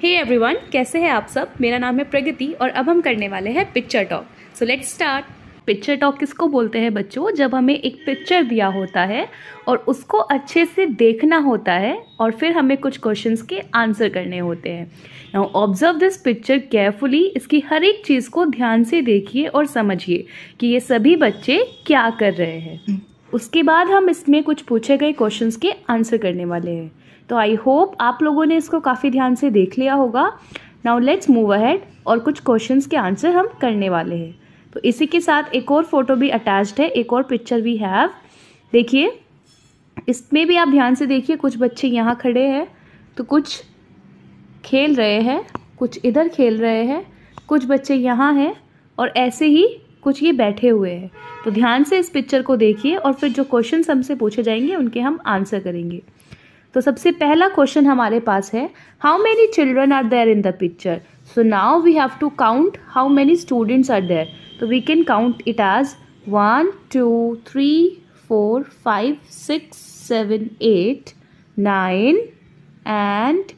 Hey everyone, कैसे हैं आप सब। मेरा नाम है प्रगति और अब हम करने वाले हैं picture talk. So let's start. Picture talk किसको बोलते हैं बच्चों? जब हमें एक पिक्चर दिया होता है और उसको अच्छे से देखना होता है और फिर हमें कुछ क्वेश्चंस के आंसर करने होते हैं। Now observe this picture carefully. इसकी हर एक चीज़ को ध्यान से देखिए और समझिए कि ये सभी बच्चे क्या कर रहे हैं। उसके बाद हम इसमें कुछ पूछे गए क्वेश्चंस के आंसर करने वाले हैं। तो आई होप आप लोगों ने इसको काफ़ी ध्यान से देख लिया होगा। नाउ लेट्स मूव अहेड और कुछ क्वेश्चंस के आंसर हम करने वाले हैं। तो इसी के साथ एक और फोटो भी अटैच्ड है, एक और पिक्चर वी हैव। देखिए, इसमें भी आप ध्यान से देखिए। कुछ बच्चे यहाँ खड़े हैं तो कुछ खेल रहे हैं, कुछ इधर खेल रहे हैं, कुछ बच्चे यहाँ हैं और ऐसे ही कुछ ये बैठे हुए हैं। तो ध्यान से इस पिक्चर को देखिए और फिर जो क्वेश्चंस हमसे पूछे जाएंगे उनके हम आंसर करेंगे। तो सबसे पहला क्वेश्चन हमारे पास है, how many children are there in the picture. So now we have to count how many students are there. तो we can count it as 1 2 3 4 5 6 7 8 9 and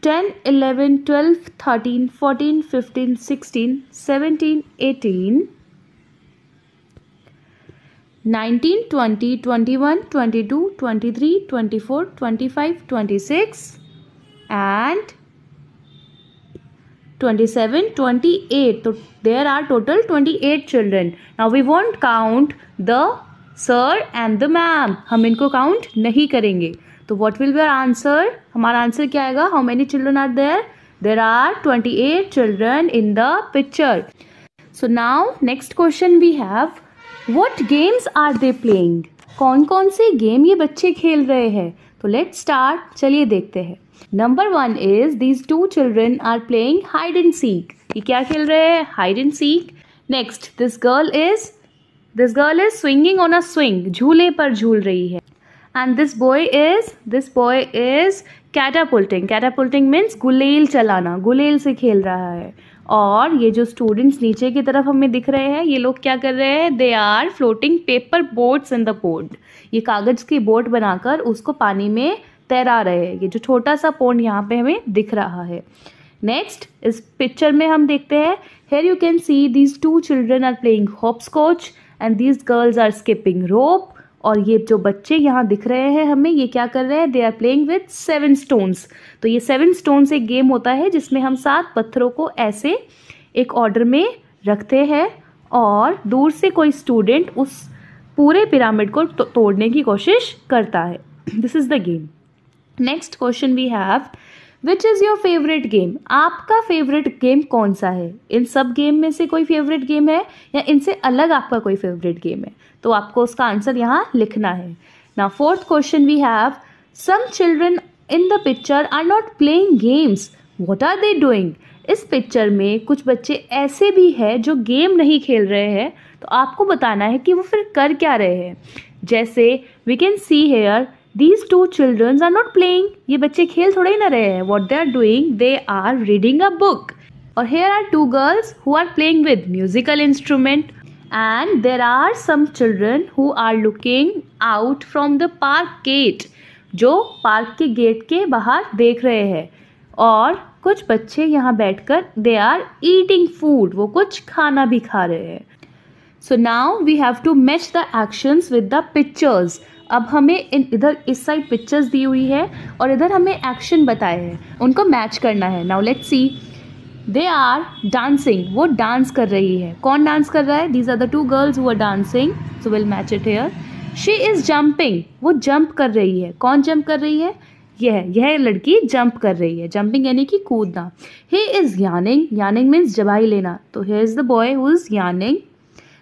10 11 12 13 14 15 16 17 18 19 20 21 22 23 24 25 26 and 27 28. So there are total 28 children. Now we won't count the sir and the ma'am. हम इनको count नहीं करेंगे। तो what will be our answer? हमारा answer क्या आएगा? How many children are there? There are 28 children in the picture. So now next question we have, what games are they playing? कौन कौन से गेम ये बच्चे खेल रहे हैं? तो let's start. चलिए देखते हैं। Number 1 is these two children are playing hide and seek. ये क्या खेल रहे हैं? Hide and seek. Next, this girl is swinging on a swing. झूले पर झूल रही है. And this boy is catapulting. Catapulting means गुलेल चलाना, गुलेल से खेल रहा है। और ये जो स्टूडेंट्स नीचे की तरफ हमें दिख रहे हैं, ये लोग क्या कर रहे हैं? They are floating paper boats in the pond. ये कागज की बोट बनाकर उसको पानी में तैरा रहे हैं। ये जो छोटा सा पोंड यहाँ पे हमें दिख रहा है। नेक्स्ट, इस पिक्चर में हम देखते हैं, here you can see these two children are playing hopscotch and these girls are skipping rope. और ये जो बच्चे यहाँ दिख रहे हैं हमें, ये क्या कर रहे हैं? They are playing with 7 stones. तो ये 7 स्टोन्स एक गेम होता है जिसमें हम 7 पत्थरों को ऐसे एक ऑर्डर में रखते हैं और दूर से कोई स्टूडेंट उस पूरे पिरामिड को तोड़ने की कोशिश करता है। This is the game. Next question we have, which is your favourite game? आपका फेवरेट गेम कौन सा है? इन सब गेम में से कोई फेवरेट गेम है या इनसे अलग आपका कोई फेवरेट गेम है? तो आपको उसका आंसर यहाँ लिखना है। Now fourth question we have, some children in the picture are not playing games, what are they doing? इस पिक्चर में कुछ बच्चे ऐसे भी हैं जो गेम नहीं खेल रहे हैं। तो आपको बताना है कि वो फिर कर क्या रहे हैं। जैसे we can see here, these two children are not playing. ये बच्चे खेल थोड़े ही ना रहे हैं। What they are doing? They are reading a book. और here are two girls who are playing with musical instrument. And there are some children who are looking out from the park gate. जो park के gate के बाहर देख रहे हैं। और कुछ बच्चे यहाँ बैठकर they are eating food. वो कुछ खाना भी खा रहे हैं। So now we have to match the actions with the pictures. अब हमें इधर इस साइड पिक्चर्स दी हुई है और इधर हमें एक्शन बताए हैं, उनको मैच करना है। Now let's see, they are dancing. वो डांस कर रही है। कौन डांस कर रहा है? These are the two girls who are dancing, so will match it here. She is jumping. वो जंप कर रही है। कौन जंप कर रही है? यह लड़की जंप कर रही है। जंपिंग यानी कि कूदना। He is यार्निंग। यार्निंग मीन्स जबाई लेना। तो here is the boy who is yawning.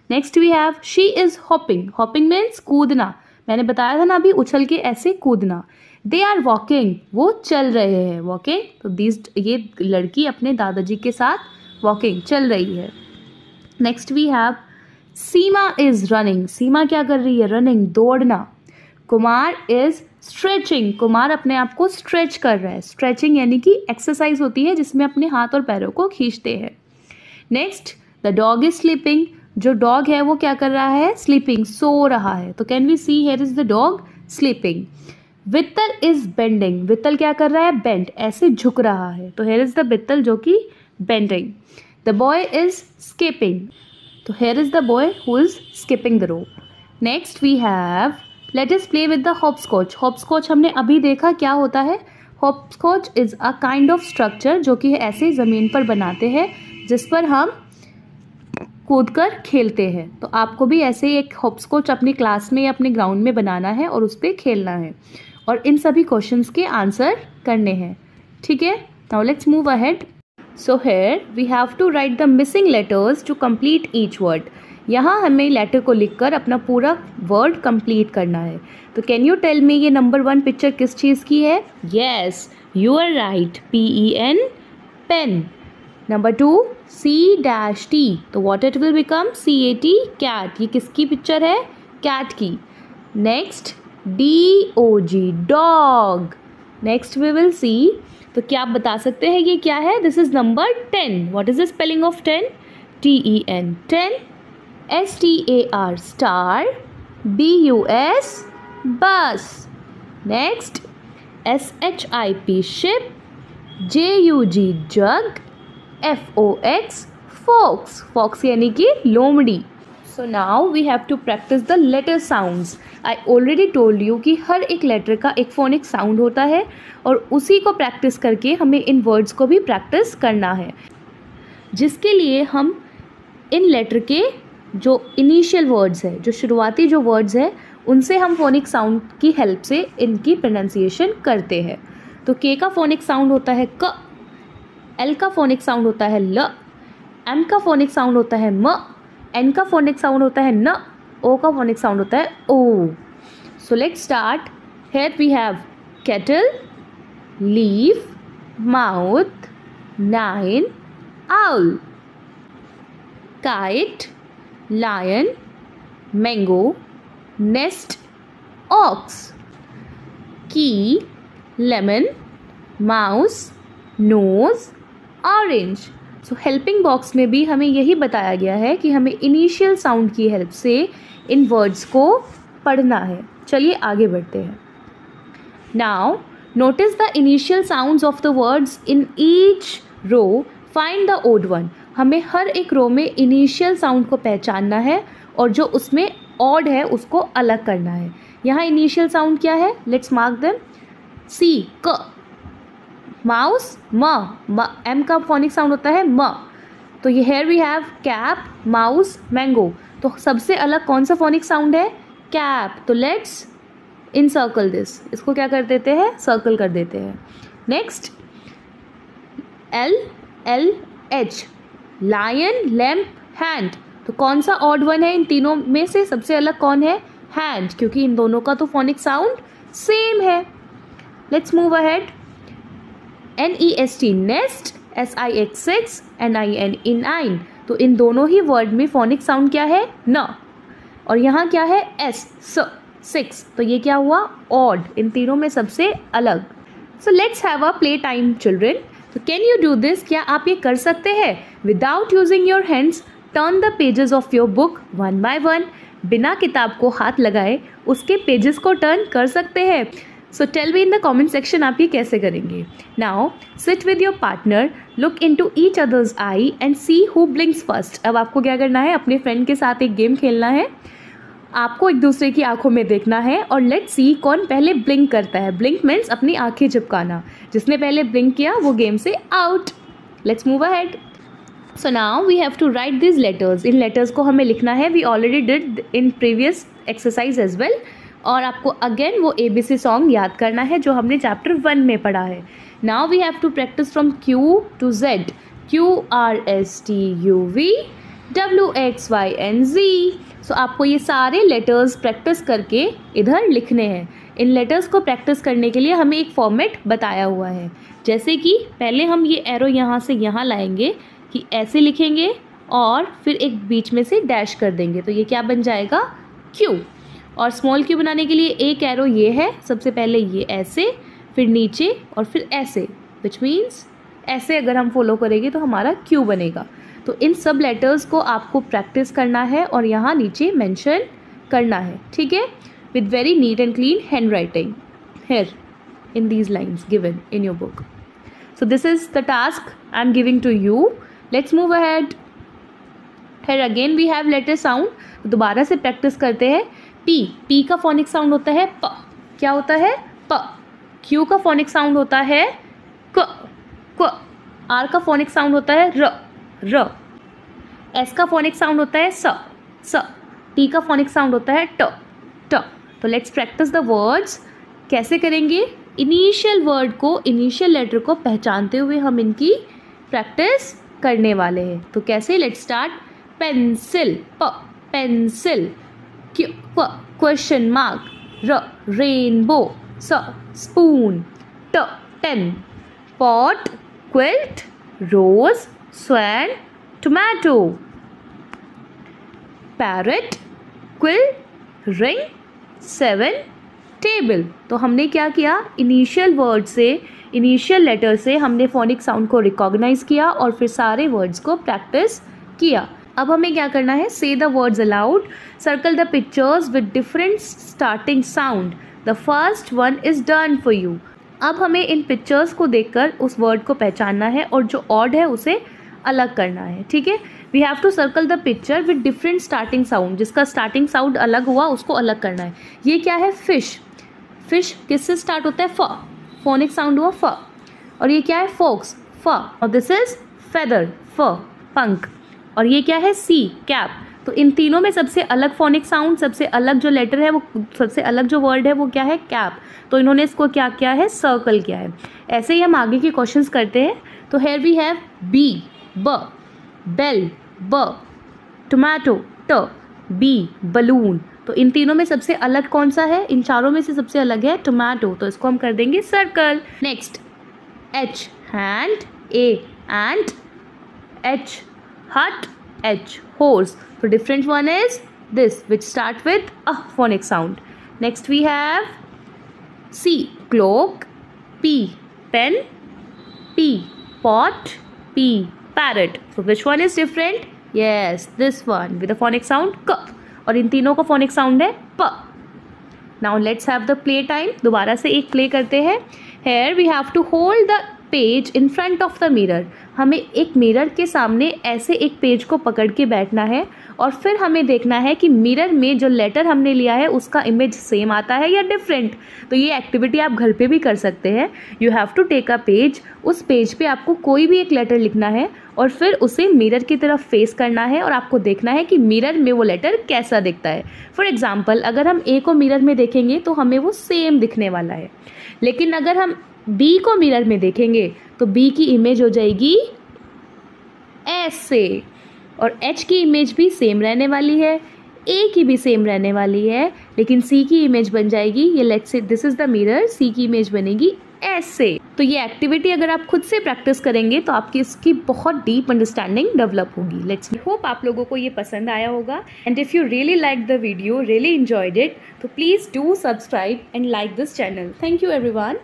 Next we have, she is hopping. Hopping means कूदना। मैंने बताया था ना अभी, उछल के ऐसे कूदना। They are walking. वो चल रहे हैं। वॉकिंग, तो ये लड़की अपने दादाजी के साथ वॉकिंग चल रही है। Next we have, Seema is running. Seema क्या कर रही है? रनिंग, दौड़ना। Kumar is stretching. कुमार अपने आप को स्ट्रेच कर रहा है। स्ट्रेचिंग यानी कि एक्सरसाइज होती है जिसमें अपने हाथ और पैरों को खींचते हैं। Next, the dog is sleeping. जो डॉग है वो क्या कर रहा है? स्लीपिंग, सो रहा है। तो can we see, here is the dog sleeping. Vitthal is bending, Vitthal क्या कर रहा है, बेंड, ऐसे झुक रहा है, तो हेयर इज द वित्तल जो कि bending. The boy is skipping, तो here is the boy who is skipping the rope. Next we have let us play with the hopscotch. Hopscotch हमने अभी देखा क्या होता है. Hopscotch is a kind of structure जो कि ऐसे ज़मीन पर बनाते हैं जिस पर हम कूदकर खेलते हैं. तो आपको भी ऐसे ही एक हॉपस्कॉच अपनी क्लास में या अपने ग्राउंड में बनाना है और उस पर खेलना है और इन सभी क्वेश्चंस के आंसर करने हैं. ठीक है, now let's move ahead. So here we have to write the missing letters to complete each word. यहाँ हमें लेटर को लिखकर अपना पूरा वर्ड कंप्लीट करना है. तो कैन यू टेल मी ये नंबर 1 पिक्चर किस चीज़ की है? Yes, you are right, PEN, pen. Number 2 C-T, तो what it will become? CAT, cat. ये किसकी पिक्चर है? कैट की. Next DOG, dog. Next we will see, तो क्या आप बता सकते हैं ये क्या है? This is number 10. What is the spelling of 10? TEN, 10. STAR, star. BUS, bus. Next SHIP, ship. JUG, jug. FOX, fox, fox यानी कि लोमड़ी. सो now we have to practice the letter sounds. I already told you कि हर एक letter का एक phonic sound होता है और उसी को प्रैक्टिस करके हमें इन वर्ड्स को भी प्रैक्टिस करना है, जिसके लिए हम इन लेटर के जो इनिशियल वर्ड्स है, जो शुरुआती जो वर्ड्स है, उनसे हम फोनिक साउंड की हेल्प से इनकी प्रोनाउंसिएशन करते हैं. तो के का फोनिक साउंड होता है क, एल का फोनिक साउंड होता है ल, एम का फोनिक साउंड होता है म, एन का फोनिक साउंड होता है न, ओ का फोनिक साउंड होता है O. So let's start. Here we have kettle, leaf, mouth, nine, owl. Kite, lion, mango, nest, ox. Key, lemon, mouse, nose, orange. So helping box में भी हमें यही बताया गया है कि हमें इनिशियल साउंड की हेल्प से इन वर्ड्स को पढ़ना है. चलिए आगे बढ़ते हैं. Now notice the initial sounds of the words in each row. Find the odd one. हमें हर एक रो में इनिशियल साउंड को पहचानना है और जो उसमें ऑड है उसको अलग करना है. यहाँ इनिशियल साउंड क्या है? Let's mark them. सी, क. माउस, म. एम का फोनिक साउंड होता है म. तो ये here we have cap, mouse, mango. तो सबसे अलग कौन सा फोनिक साउंड है? कैप. तो लेट्स इनसर्कल दिस. इसको क्या कर देते हैं? सर्कल कर देते हैं. Next LLH, lion, lamp, hand. तो कौन सा ऑड वन है इन तीनों में से? सबसे अलग कौन है? हैंड, क्योंकि इन दोनों का तो फोनिक साउंड सेम है. Let's move ahead. NEST, nest. SIX, NIN, इनाइन. तो इन दोनों ही वर्ड में फोनिक साउंड क्या है? न. और यहाँ क्या है? सिक्स. तो ये क्या हुआ? ऑड. इन तीनों में सबसे अलग. So let's have a play time children. तो कैन यू डू दिस? क्या आप ये कर सकते हैं? Without using your hands, turn the pages of your book one by one. बिना किताब को हाथ लगाए उसके पेजेस को टर्न कर सकते हैं. So tell me in the comment section आप ये कैसे करेंगे. Now sit with your partner, look into each other's eye and see who blinks first. अब आपको क्या करना है? अपने फ्रेंड के साथ एक गेम खेलना है. आपको एक दूसरे की आंखों में देखना है और लेट्स सी कौन पहले ब्लिंक करता है. ब्लिंक मीन्स अपनी आंखें चिपकाना. जिसने पहले ब्लिंक किया वो गेम से out. Let's move ahead. So now we have to write this letters. इन लेटर्स को हमें लिखना है. We already did in previous exercise as well. और आपको अगेन वो ABC सॉन्ग याद करना है जो हमने चैप्टर 1 में पढ़ा है. Now we have to practice from Q to Z. QRSTUV WXYNZ. So आपको ये सारे लेटर्स प्रैक्टिस करके इधर लिखने हैं. इन लेटर्स को प्रैक्टिस करने के लिए हमें एक फॉर्मेट बताया हुआ है. जैसे कि पहले हम ये एरो यहाँ से यहाँ लाएंगे कि ऐसे लिखेंगे और फिर एक बीच में से डैश कर देंगे. तो ये क्या बन जाएगा? Q. और स्मॉल Q बनाने के लिए एक एरो ये है. सबसे पहले ये ऐसे, फिर नीचे और फिर ऐसे, विच मीन्स ऐसे अगर हम फॉलो करेंगे तो हमारा Q बनेगा. तो इन सब लेटर्स को आपको प्रैक्टिस करना है और यहाँ नीचे मेंशन करना है. ठीक है, with very neat and clean hand writing. here in these lines given in your book. So this is the task I am giving to you. Let's move ahead. Here again we have letter sound. तो दोबारा से practice करते हैं. P का phonic sound होता है प. क्या होता है? प. Q का फोनिक साउंड होता है क. R का फोनिक साउंड होता है र. S का फोनिक साउंड होता है स. T का फोनिक साउंड होता है ट. तो लेट्स प्रैक्टिस द वर्ड्स. कैसे करेंगे? इनिशियल वर्ड को, इनिशियल लेटर को पहचानते हुए हम इनकी प्रैक्टिस करने वाले हैं. तो कैसे? Let's start. पेंसिल प. पेंसिल. क्वेश्चन मार्क र. रेनबो स. स्पून ट. 10. Pot, quilt, rose, swan, tomato. Parrot, quill, ring, 7. Table. तो हमने क्या किया? इनिशियल वर्ड से, इनिशियल लेटर से हमने फोनिक साउंड को रिकॉग्नाइज किया और फिर सारे वर्ड्स को प्रैक्टिस किया. अब हमें क्या करना है? से the words allowed. Circle the pictures with different starting sound. The first one is done for you. अब हमें इन पिक्चर्स को देखकर उस वर्ड को पहचानना है और जो ऑड है उसे अलग करना है. ठीक है. We have to circle the picture with different starting sound. जिसका स्टार्टिंग साउंड अलग हुआ उसको अलग करना है. ये क्या है? फिश. फिश किससे स्टार्ट होता है? फ. फोनिक साउंड हुआ फ. और ये क्या है? फोक्स फ. और दिस इज फेदर फ. पंख. और ये क्या है? सी. कैप. तो इन तीनों में सबसे अलग फोनिक साउंड, सबसे अलग जो लेटर है वो, सबसे अलग जो वर्ड है वो क्या है? कैप. तो इन्होंने इसको क्या किया है? सर्कल किया है. ऐसे ही हम आगे के क्वेश्चंस करते हैं. तो हेयर वी हैव बी ब. बेल ब. टोमेटो ट. बी. बलून. तो इन तीनों में सबसे अलग कौन सा है? इन चारों में से सबसे अलग है टोमेटो. तो इसको हम कर देंगे circle. Next H. Hand. A. And. H. हट. H. horse. So different one is this which start with a phonic sound. Next we have C. Cloak. P. Pen. P. Pot. P. Parrot. So which one is different? Yes, this one with the phonic sound K. और इन तीनों का phonic sound है P. Now let's have the play time. दोबारा से एक play करते हैं. Here we have to hold the page in front of the mirror. हमें एक मिरर के सामने ऐसे एक पेज को पकड़ के बैठना है और फिर हमें देखना है कि मिरर में जो लेटर हमने लिया है उसका इमेज सेम आता है या डिफरेंट. तो ये एक्टिविटी आप घर पे भी कर सकते हैं. You have to take a page. उस पेज पे आपको कोई भी एक लेटर लिखना है और फिर उसे मिरर की तरफ फेस करना है और आपको देखना है कि मिरर में वो लेटर कैसा दिखता है. फॉर एग्जाम्पल, अगर हम ए को मिरर में देखेंगे तो हमें वो सेम दिखने वाला है. लेकिन अगर हम बी को मिरर में देखेंगे तो बी की इमेज हो जाएगी ऐसे और एच की इमेज भी सेम रहने वाली है, ए की भी सेम रहने वाली है, लेकिन सी की इमेज बन जाएगी, ये let's say this is the mirror, C की इमेज बनेगी ऐसे. तो ये एक्टिविटी अगर आप खुद से प्रैक्टिस करेंगे तो आपकी इसकी बहुत डीप अंडरस्टैंडिंग डेवलप होगी. लेट्स होप आप लोगों को ये पसंद आया होगा. And if you really like the video, really enjoyed it, तो please do subscribe and like this channel. Thank you everyone.